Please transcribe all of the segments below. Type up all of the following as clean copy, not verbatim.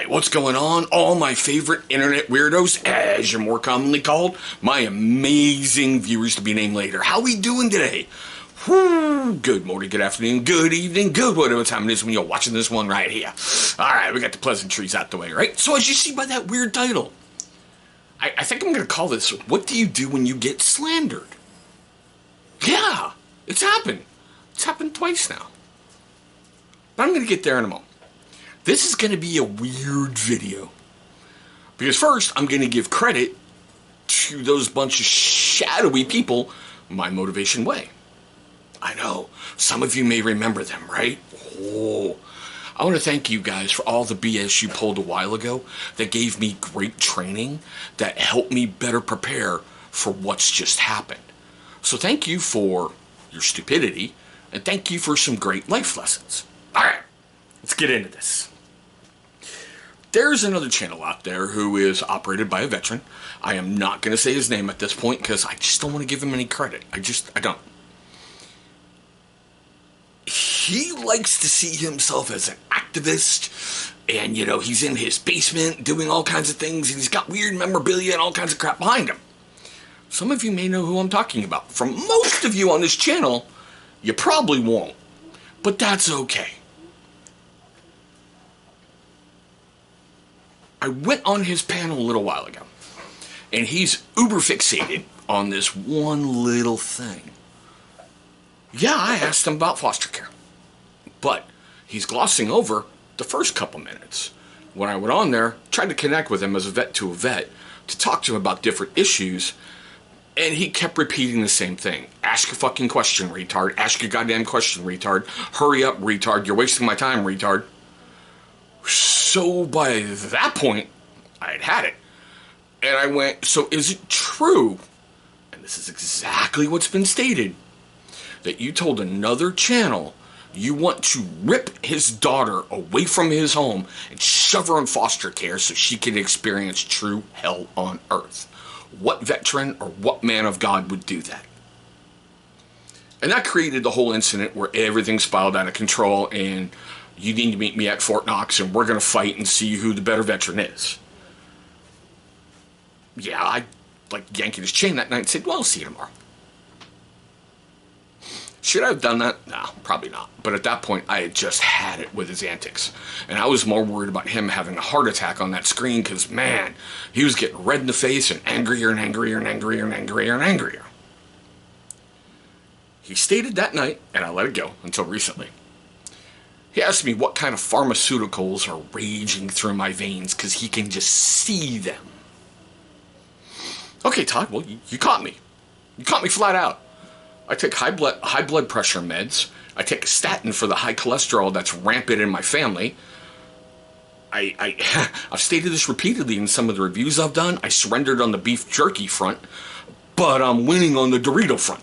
Alright, what's going on? All my favorite internet weirdos, as you're more commonly called, my amazing viewers to be named later. How we doing today? Good morning, good afternoon, good evening, good whatever time it is when you're watching this one right here. Alright, we got the pleasantries out the way, right? So as you see by that weird title, I think I'm going to call this, What Do You Do When You Get Slandered? Yeah, it's happened. It's happened twice now. But I'm going to get there in a moment. This is going to be a weird video. Because first, I'm going to give credit to those bunch of shadowy people my motivation way. I know, some of you may remember them, right? Oh, I want to thank you guys for all the BS you pulled a while ago that gave me great training that helped me better prepare for what's just happened. So thank you for your stupidity, and thank you for some great life lessons. All right, let's get into this. There's another channel out there who is operated by a veteran. I am not going to say his name at this point because I just don't want to give him any credit. I don't. He likes to see himself as an activist, and, you know, he's in his basement doing all kinds of things, and he's got weird memorabilia and all kinds of crap behind him. Some of you may know who I'm talking about. From most of you on this channel, you probably won't, but that's okay. I went on his panel a little while ago, and he's uber fixated on this one little thing. Yeah, I asked him about foster care, but he's glossing over the first couple minutes. When I went on there, tried to connect with him as a vet to talk to him about different issues, and he kept repeating the same thing. Ask a fucking question, retard. Ask your goddamn question, retard. Hurry up, retard. You're wasting my time, retard. So by that point, I had it. And I went, so is it true, and this is exactly what's been stated, that you told another channel you want to rip his daughter away from his home and shove her in foster care so she can experience true hell on earth? What veteran or what man of God would do that? And that created the whole incident where everything spiraled out of control, and you need to meet me at Fort Knox and we're going to fight and see who the better veteran is. Yeah, I like yanking his chain that night and said, well, I'll see you tomorrow. Should I have done that? No, probably not. But at that point, I had just had it with his antics. And I was more worried about him having a heart attack on that screen because, man, he was getting red in the face and angrier and angrier and angrier and angrier and angrier. He stated that night, and I let it go until recently. He asked me what kind of pharmaceuticals are raging through my veins because he can just see them. Okay, Todd, well, you caught me. You caught me flat out. I take high blood pressure meds. I take a statin for the high cholesterol that's rampant in my family. I've stated this repeatedly in some of the reviews I've done. I surrendered on the beef jerky front, but I'm winning on the Dorito front.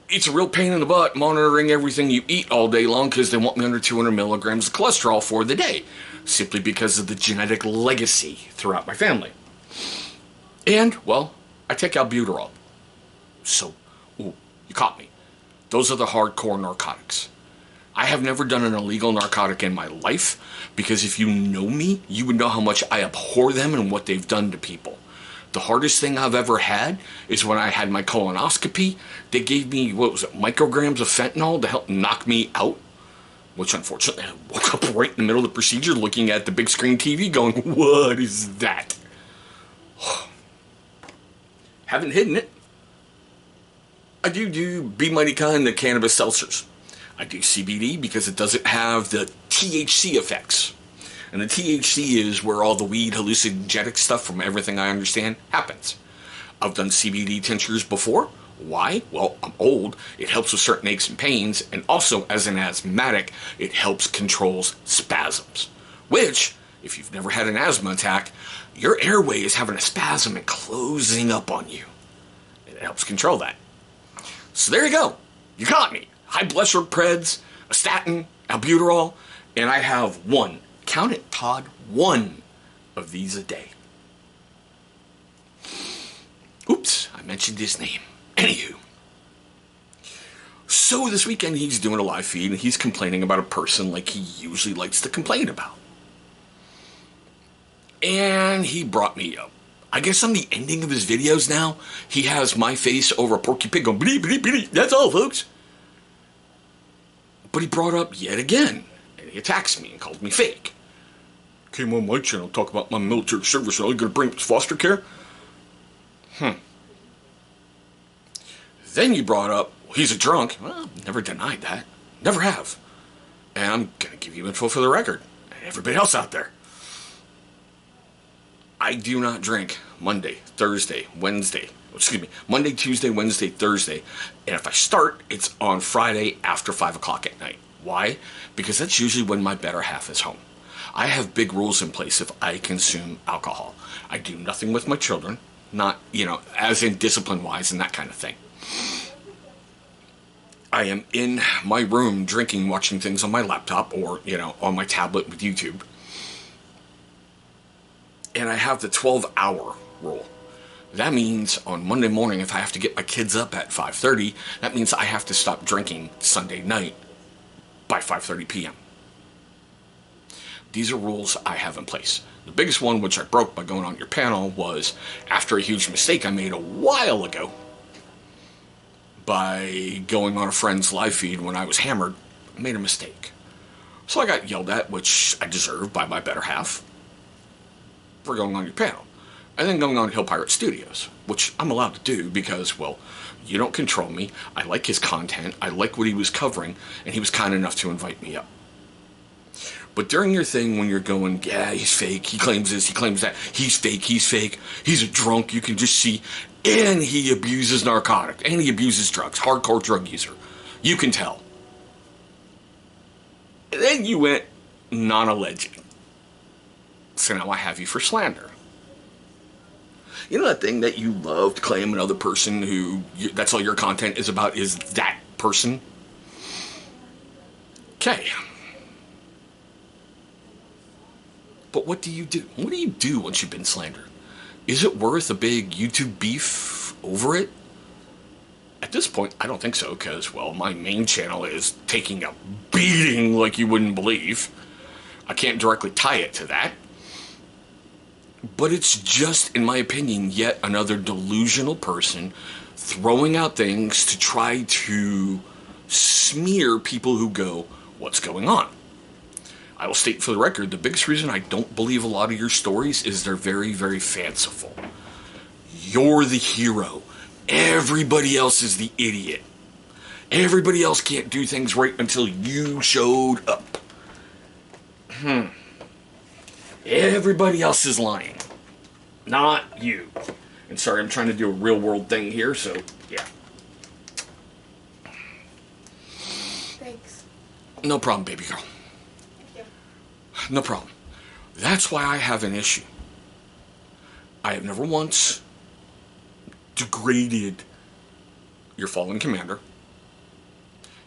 It's a real pain in the butt monitoring everything you eat all day long because they want me under 200 milligrams of cholesterol for the day, simply because of the genetic legacy throughout my family. And, well, I take albuterol. So, ooh, you caught me. Those are the hardcore narcotics. I have never done an illegal narcotic in my life because if you know me, you would know how much I abhor them and what they've done to people. The hardest thing I've ever had is when I had my colonoscopy. They gave me, micrograms of fentanyl to help knock me out, which unfortunately I woke up right in the middle of the procedure looking at the big screen TV going, what is that? Haven't hidden it. I do Be Mighty Kind, the cannabis seltzers. I do CBD because it doesn't have the THC effects. And the THC is where all the weed hallucinogenic stuff, from everything I understand, happens. I've done CBD tinctures before. Why? Well, I'm old. It helps with certain aches and pains. And also, as an asthmatic, it helps controls spasms. Which, if you've never had an asthma attack, your airway is having a spasm and closing up on you. And it helps control that. So there you go. You caught me. High blood sugar preds, a statin, albuterol, and I have one. Count it, Todd. One of these a day. Oops, I mentioned his name. Anywho. So this weekend he's doing a live feed and he's complaining about a person like he usually likes to complain about. And he brought me up. I guess on the ending of his videos now, he has my face over a Porky Pig going, bleep, bleep, bleep. That's all, folks. But he brought up yet again, and he attacks me and called me fake. Came on my channel, talk about my military service, and all you're going to bring up is foster care? Then you brought up, well, he's a drunk. Well, never denied that. Never have. And I'm going to give you info for the record, and everybody else out there. I do not drink Monday, Thursday, Wednesday. Monday, Tuesday, Wednesday, Thursday. And if I start, it's on Friday after 5 o'clock at night. Why? Because that's usually when my better half is home. I have big rules in place if I consume alcohol. I do nothing with my children, not, as in discipline-wise and that kind of thing. I am in my room drinking, watching things on my laptop or, on my tablet with YouTube. And I have the 12-hour rule. That means on Monday morning, if I have to get my kids up at 5:30, that means I have to stop drinking Sunday night by 5:30 p.m. These are rules I have in place. The biggest one, which I broke by going on your panel, was after a huge mistake I made a while ago by going on a friend's live feed when I was hammered. I made a mistake. So I got yelled at, which I deserved by my better half, for going on your panel. And then going on Hill Pirate Studios, which I'm allowed to do because, well, you don't control me. I like his content. I like what he was covering, and he was kind enough to invite me up. But during your thing when you're going, yeah, he's fake, he claims this, he claims that, he's fake, he's a drunk, you can just see, and he abuses narcotics, and he abuses drugs, hardcore drug user. You can tell. And then you went non-alleged. So now I have you for slander. You know that thing that you love to claim another person that's all your content is about, is that person? Okay. But what do you do? What do you do once you've been slandered? Is it worth a big YouTube beef over it? At this point, I don't think so, because, well, my main channel is taking a beating like you wouldn't believe. I can't directly tie it to that. But it's just, in my opinion, yet another delusional person throwing out things to try to smear people who go, what's going on? I will state for the record, the biggest reason I don't believe a lot of your stories is they're very, very fanciful. You're the hero. Everybody else is the idiot. Everybody else can't do things right until you showed up. Everybody else is lying. Not you. And sorry, I'm trying to do a real world thing here, so yeah. Thanks. No problem, baby girl. No problem. That's why I have an issue. I have never once degraded your fallen commander.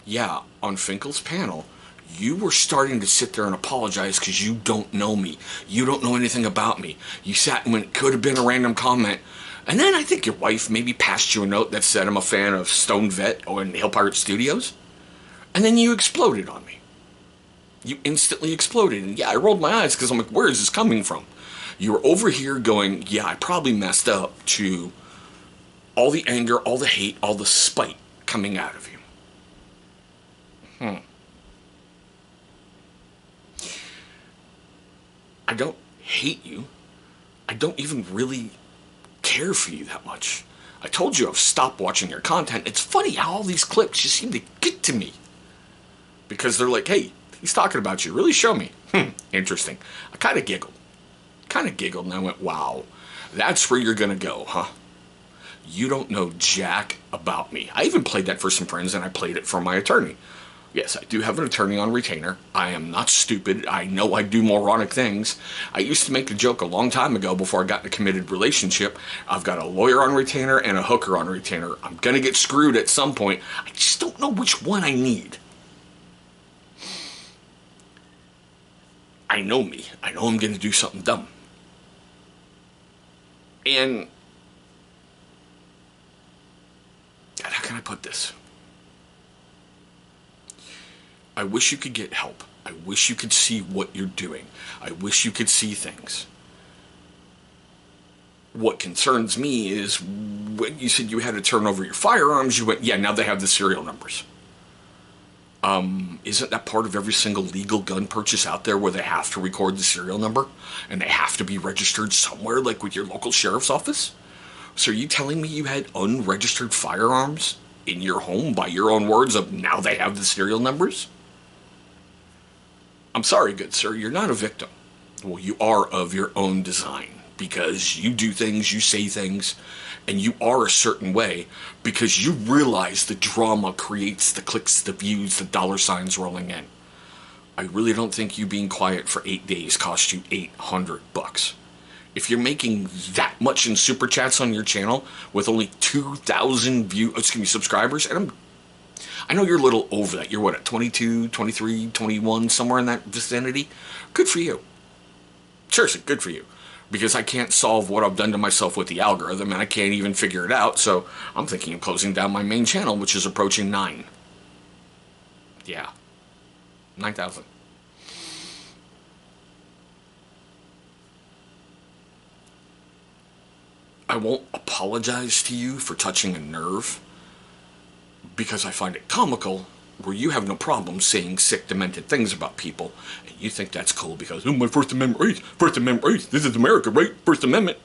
Yeah, on Finkel's panel, you were starting to sit there and apologize because you don't know me. You don't know anything about me. You sat and it could have been a random comment. And then I think your wife maybe passed you a note that said I'm a fan of Stone Vet or in Hill Pirate Studios. And then you exploded on me. You instantly exploded. And yeah, I rolled my eyes because I'm like, where is this coming from? You were over here going, yeah, I probably messed up, to all the anger, all the hate, all the spite coming out of you. I don't hate you. I don't even really care for you that much. I told you I've stopped watching your content. It's funny how all these clips just seem to get to me. Because they're like, hey, he's talking about you. Really show me. Interesting. I kind of giggled. And I went, wow, that's where you're going to go, huh? You don't know jack about me. I even played that for some friends, and I played it for my attorney. Yes, I do have an attorney on retainer. I am not stupid. I know I do moronic things. I used to make the joke a long time ago before I got in a committed relationship. I've got a lawyer on retainer and a hooker on retainer. I'm going to get screwed at some point. I just don't know which one I need. I know me. I know I'm going to do something dumb. And God, how can I put this? I wish you could get help. I wish you could see what you're doing. I wish you could see things. What concerns me is when you said you had to turn over your firearms, you went, yeah, now they have the serial numbers. Isn't that part of every single legal gun purchase out there where they have to record the serial number and they have to be registered somewhere, like with your local sheriff's office? So are you telling me you had unregistered firearms in your home by your own words of now they have the serial numbers? I'm sorry, good sir, you're not a victim. Well, you are of your own design because you do things, you say things, and you are a certain way because you realize the drama creates the clicks, the views, the dollar signs rolling in. I really don't think you being quiet for 8 days cost you $800. If you're making that much in super chats on your channel with only 2,000 subscribers, and I know you're a little over that. You're what, at 22, 23, 21, somewhere in that vicinity? Good for you. Seriously, good for you. Because I can't solve what I've done to myself with the algorithm, and I can't even figure it out, so I'm thinking of closing down my main channel, which is approaching 9. Yeah. 9,000. I won't apologize to you for touching a nerve, because I find it comical where you have no problem saying sick, demented things about people, and you think that's cool because, oh, my First Amendment rights, First Amendment rights, this is America, right? First Amendment.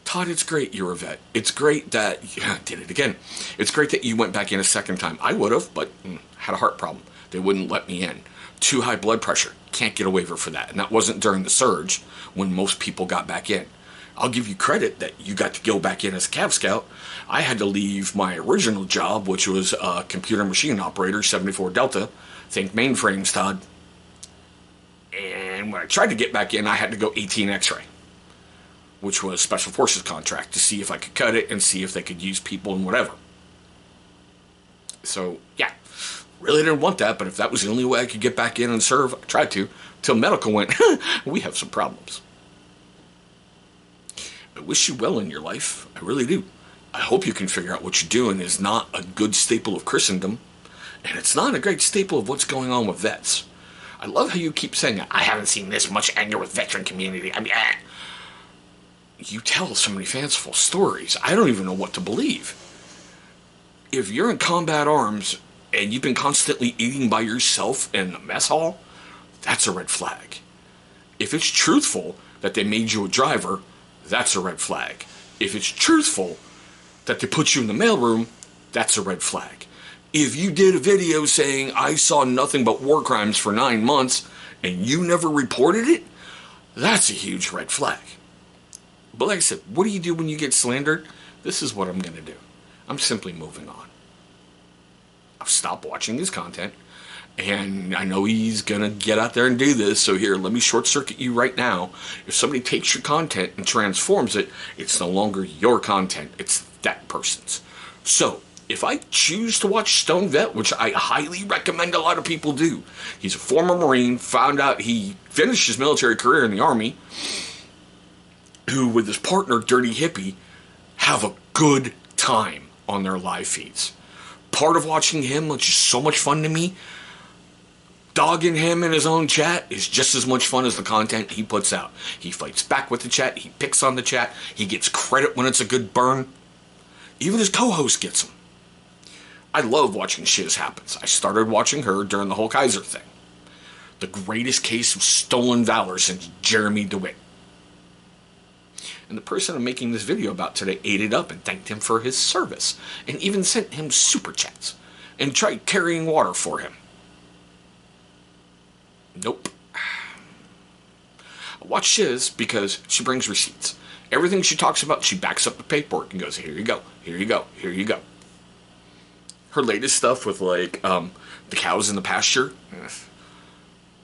Todd, it's great you're a vet. It's great that, yeah, did it again. It's great that you went back in a second time. I would have, but had a heart problem. They wouldn't let me in. Too high blood pressure. Can't get a waiver for that. And that wasn't during the surge when most people got back in. I'll give you credit that you got to go back in as a Cav Scout. I had to leave my original job, which was a computer machine operator, 74 Delta. Think mainframes, Todd. And when I tried to get back in, I had to go 18 X-ray, which was Special Forces contract, to see if I could cut it and see if they could use people and whatever. So, yeah, really didn't want that, but if that was the only way I could get back in and serve, I tried to, till medical went, we have some problems. I wish you well in your life. I really do. I hope you can figure out what you're doing is not a good staple of Christendom, and it's not a great staple of what's going on with vets. I love how you keep saying, I haven't seen this much anger with veteran community. I mean, you tell so many fanciful stories. I don't even know what to believe. If you're in combat arms and you've been constantly eating by yourself in the mess hall, that's a red flag. If it's truthful that they made you a driver, that's a red flag. If it's truthful that they put you in the mailroom, that's a red flag. If you did a video saying, I saw nothing but war crimes for 9 months, and you never reported it, that's a huge red flag. But like I said, what do you do when you get slandered? This is what I'm going to do. I'm simply moving on. I've stopped watching his content, and I know he's going to get out there and do this, so here, let me short circuit you right now. If somebody takes your content and transforms it, it's no longer your content, it's that person's. So, if I choose to watch Stone Vet, which I highly recommend a lot of people do, he's a former Marine, found out he finished his military career in the Army, who, with his partner, Dirty Hippie, have a good time on their live feeds. Part of watching him, which is so much fun to me, dogging him in his own chat is just as much fun as the content he puts out. He fights back with the chat, he picks on the chat, he gets credit when it's a good burn. Even his co-host gets him. I love watching Shiz Happens. I started watching her during the whole Kaiser thing. The greatest case of stolen valor since Jeremy DeWitt. And the person I'm making this video about today ate it up and thanked him for his service, and even sent him super chats, and tried carrying water for him. Nope. I watch Shiz because she brings receipts. Everything she talks about, she backs up the paperwork and goes, here you go, here you go, here you go. Her latest stuff with, like, the cows in the pasture,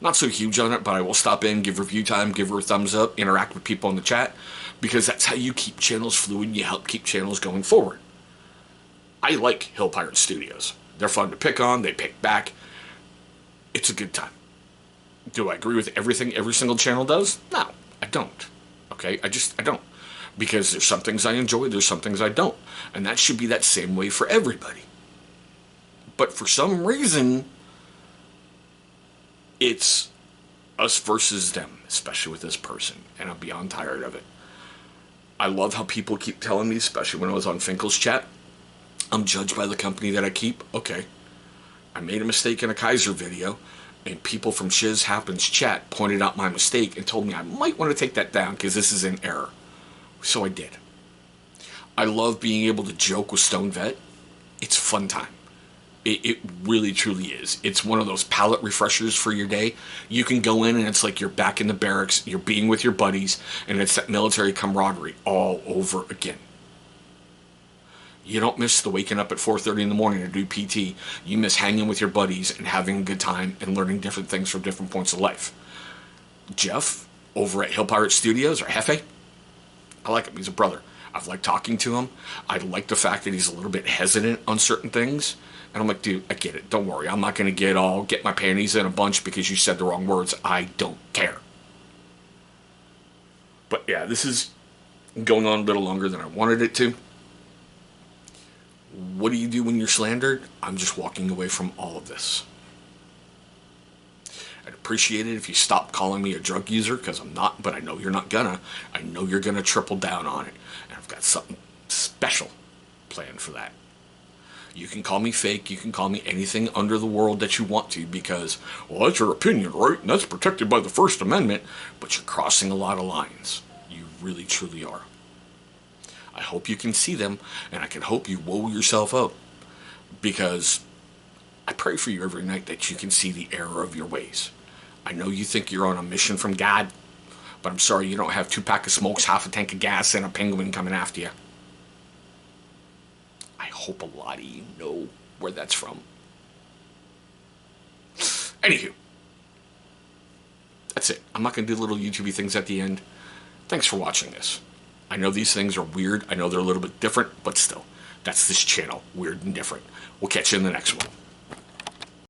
not so huge on it, but I will stop in, give review time, give her a thumbs up, interact with people in the chat, because that's how you keep channels fluid and you help keep channels going forward. I like Hill Pirate Studios. They're fun to pick on, they pick back. It's a good time. Do I agree with everything every single channel does? No, I don't. Okay, I don't. Because there's some things I enjoy, there's some things I don't. And that should be that same way for everybody. But for some reason, it's us versus them, especially with this person. And I'm beyond tired of it. I love how people keep telling me, especially when I was on Finkel's chat, I'm judged by the company that I keep. Okay. I made a mistake in a Kaiser video, and people from Shiz Happens chat pointed out my mistake and told me I might want to take that down because this is in error. So I did. I love being able to joke with Stone Vet. It's fun time. It really truly is. It's one of those palate refreshers for your day. You can go in and it's like you're back in the barracks, you're being with your buddies, and it's that military camaraderie all over again. You don't miss the waking up at 4:30 in the morning to do PT. You miss hanging with your buddies and having a good time and learning different things from different points of life. Jeff, over at Hill Pirate Studios, or Hefe, I like him. He's a brother. I've liked talking to him. I like the fact that he's a little bit hesitant on certain things. And I'm like, dude, I get it. Don't worry. I'm not going to get my panties in a bunch because you said the wrong words. I don't care. But yeah, this is going on a little longer than I wanted it to. What do you do when you're slandered? I'm just walking away from all of this. I'd appreciate it if you stop calling me a drug user, because I'm not, but I know you're not gonna. I know you're gonna triple down on it. And I've got something special planned for that. You can call me fake, you can call me anything under the world that you want to, because, well, that's your opinion, right? And that's protected by the First Amendment, but you're crossing a lot of lines. You really, truly are. I hope you can see them, and I can hope you woe yourself up, because I pray for you every night that you can see the error of your ways. I know you think you're on a mission from God, but I'm sorry you don't have 2 packs of smokes, half a tank of gas, and a penguin coming after you. I hope a lot of you know where that's from. Anywho, that's it. I'm not going to do little YouTube things at the end. Thanks for watching this. I know these things are weird. I know they're a little bit different, but still, that's this channel, weird and different. We'll catch you in the next one.